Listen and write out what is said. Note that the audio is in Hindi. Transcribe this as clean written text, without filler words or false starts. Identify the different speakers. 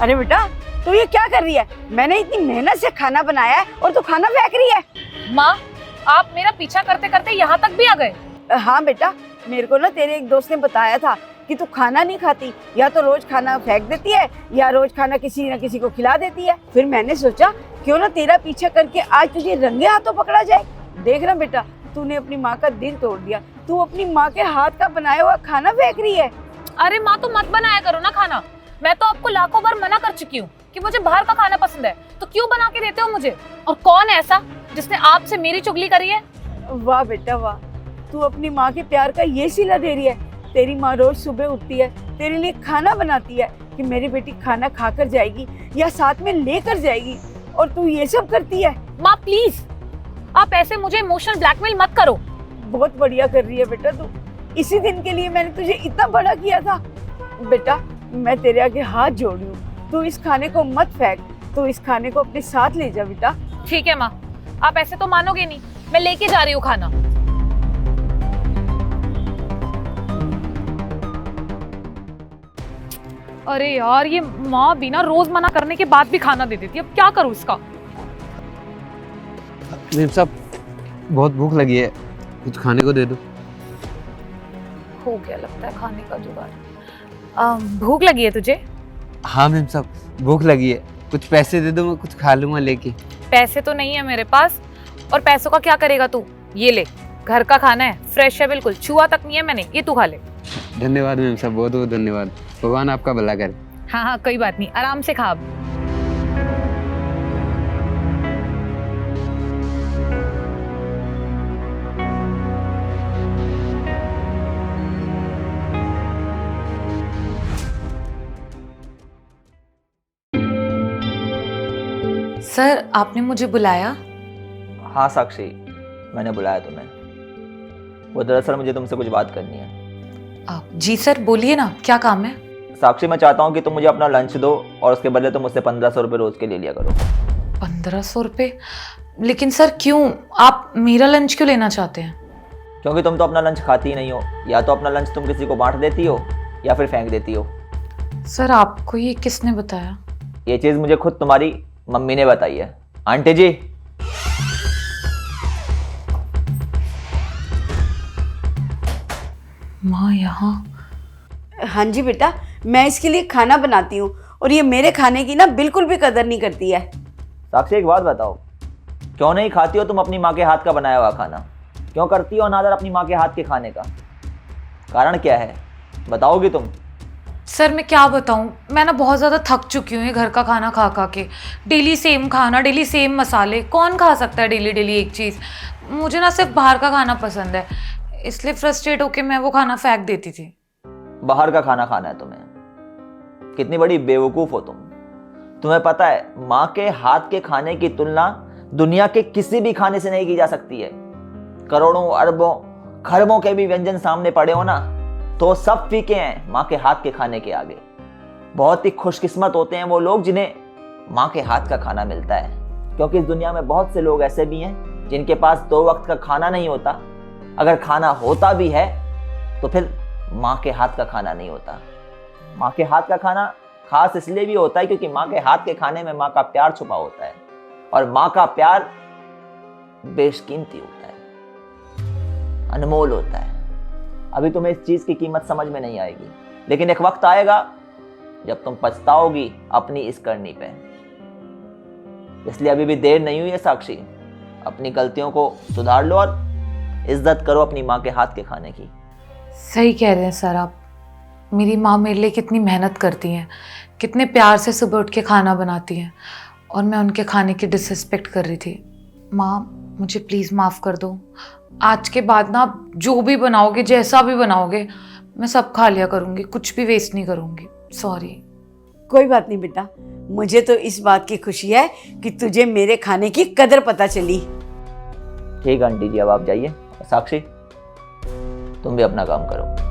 Speaker 1: अरे बेटा तू ये क्या कर रही है? मैंने इतनी मेहनत से खाना बनाया है और तू खाना फेंक रही है।
Speaker 2: माँ, आप मेरा पीछा करते करते यहाँ तक भी आ गए?
Speaker 1: हाँ बेटा, मेरे को ना तेरे एक दोस्त ने बताया था कि तू खाना नहीं खाती, या तो रोज खाना फेंक देती है या रोज खाना किसी न किसी को खिला देती है। फिर मैंने सोचा क्यों ना तेरा पीछा करके आज तुझे रंगे हाथों पकड़ा जाए। देख ना बेटा, तूने अपनी माँ का दिल तोड़ दिया। तू अपनी माँ के हाथ का बनाया हुआ खाना फेंक रही है।
Speaker 2: अरे माँ, तो मत बनाया करो ना खाना। मैं तो आपको लाखों बार मना कर चुकी हूँ कि मुझे बाहर का खाना पसंद है, तो क्यों बना के देते हो मुझे? और कौन है ऐसा जिसने आपसे मेरी चुगली करी है?
Speaker 1: वाह बेटा वाह, तू अपनी माँ के प्यार का ये सिला दे रही है। तेरी माँ रोज सुबह उठती है, तेरे लिए खाना बनाती है कि मेरी बेटी खाना खाकर जाएगी या साथ में लेकर जाएगी, और तू ये सब करती है।
Speaker 2: माँ प्लीज, आप ऐसे मुझे इमोशनल ब्लैकमेल मत करो।
Speaker 1: बहुत बढ़िया कर रही है बेटा तू। इसी दिन के लिए मैंने तुझे इतना बड़ा किया था। बेटा मैं तेरे आगे हाथ जोड़ रही हूँ, तू इस खाने को मत फेंक, तू इस खाने को अपने साथ ले जा बेटा।
Speaker 2: ठीक है माँ, आप ऐसे तो मानोगे नहीं। मैं लेके जा रही हूँ खाना। अरे यार, ये माँ बिना रोज मना करने के बाद भी खाना दे देती है। अब क्या करूँ इसका?
Speaker 3: मेम साहब, बहुत भूख लगी है, कुछ खाने को दे दो।
Speaker 2: हो गया लगता है खाने का जुगाड़। भूख लगी है तुझे?
Speaker 3: हाँ मेम साहब, भूख लगी है, कुछ पैसे दे दो, मैं कुछ खा लूंगा लेके।
Speaker 2: पैसे तो नहीं है मेरे पास, और पैसों का क्या करेगा तू? ये ले, घर का खाना है, फ्रेश है, बिल्कुल छुआ तक नहीं है मैंने। ये तू खा ले।
Speaker 3: धन्यवाद मेम साहब, बहुत बहुत धन्यवाद। भगवान आपका भला करे।
Speaker 2: हाँ हाँ, कोई बात नहीं, आराम से खा अब। सर, आपने मुझे बुलाया?
Speaker 4: हाँ साक्षी, मैंने बुलाया तुम्हें। वो दरअसल मुझे तुमसे कुछ बात करनी है।
Speaker 2: जी सर, बोलिए ना, क्या काम है?
Speaker 4: साक्षी, मैं चाहता हूँ कि तुम मुझे अपना लंच दो और उसके बदले तुम मुझसे 1500 रुपये रोज के ले लिया करो।
Speaker 2: 1500 रुपये? लेकिन सर क्यों? आप मेरा लंच क्यों लेना चाहते हैं?
Speaker 4: क्योंकि तुम तो अपना लंच खाती ही नहीं हो। या तो अपना लंच तुम किसी को बांट देती हो या फिर फेंक देती हो।
Speaker 2: सर, आपको ये किसने बताया?
Speaker 4: ये चीज़ मुझे खुद तुम्हारी मम्मी ने बताई है। आंटी जी,
Speaker 2: माँ यहाँ?
Speaker 1: हाँ जी बेटा, मैं इसके लिए खाना बनाती हूँ और ये मेरे खाने की ना बिल्कुल भी कदर नहीं करती है।
Speaker 4: साक्षी एक बात बताओ, क्यों नहीं खाती हो तुम अपनी माँ के हाथ का बनाया हुआ खाना? क्यों करती हो अनादर अपनी माँ के हाथ के खाने का? कारण क्या है, बताओगी तुम?
Speaker 2: सर मैं क्या बताऊँ, मैं ना बहुत ज़्यादा थक चुकी हूँ ये घर का खाना खा खा के। डेली सेम खाना, डेली सेम मसाले, कौन खा सकता है डेली डेली एक चीज़? मुझे ना सिर्फ बाहर का खाना पसंद है, इसलिए फ्रस्ट्रेट होके मैं वो खाना फेंक देती थी।
Speaker 4: बाहर का खाना खाना है तुम्हें? कितनी बड़ी बेवकूफ़ हो तुम। तुम्हें पता है माँ के हाथ के खाने की तुलना दुनिया के किसी भी खाने से नहीं की जा सकती है। करोड़ों अरबों खरबों के भी व्यंजन सामने पड़े हो ना, तो सब फीके हैं माँ के हाथ के खाने के आगे। बहुत ही खुशकिस्मत होते हैं वो लोग जिन्हें माँ के हाथ का खाना मिलता है, क्योंकि इस दुनिया में बहुत से लोग ऐसे भी हैं जिनके पास 2 वक्त का खाना नहीं होता। अगर खाना होता भी है तो फिर माँ के हाथ का खाना नहीं होता। माँ के हाथ का खाना खास इसलिए भी होता है क्योंकि माँ के हाथ के खाने में माँ का प्यार छुपा होता है, और माँ का प्यार बेशकीमती होता है, अनमोल होता है। अभी तुम्हें इस चीज़ की कीमत समझ में नहीं आएगी, लेकिन एक वक्त आएगा जब तुम पछताओगी अपनी इस करनी पे। इसलिए अभी भी देर नहीं हुई है साक्षी, अपनी गलतियों को सुधार लो और इज्जत करो अपनी माँ के हाथ के खाने की।
Speaker 2: सही कह रहे हैं सर आप। मेरी माँ मेरे लिए कितनी मेहनत करती हैं, कितने प्यार से सुबह उठ के खाना बनाती हैं, और मैं उनके खाने की डिसरिस्पेक्ट कर रही थी। माँ मुझे प्लीज़ माफ़ कर दो। आज के बाद ना जो भी बनाओगे, जैसा भी बनाओगे, मैं सब खा लिया करूँगी, कुछ भी वेस्ट नहीं करूँगी। सॉरी।
Speaker 1: कोई बात नहीं बेटा, मुझे तो इस बात की खुशी है कि तुझे मेरे खाने की कदर पता चली।
Speaker 4: ठीक आंटी जी, अब आप जाइए। साक्षी तुम भी अपना काम करो।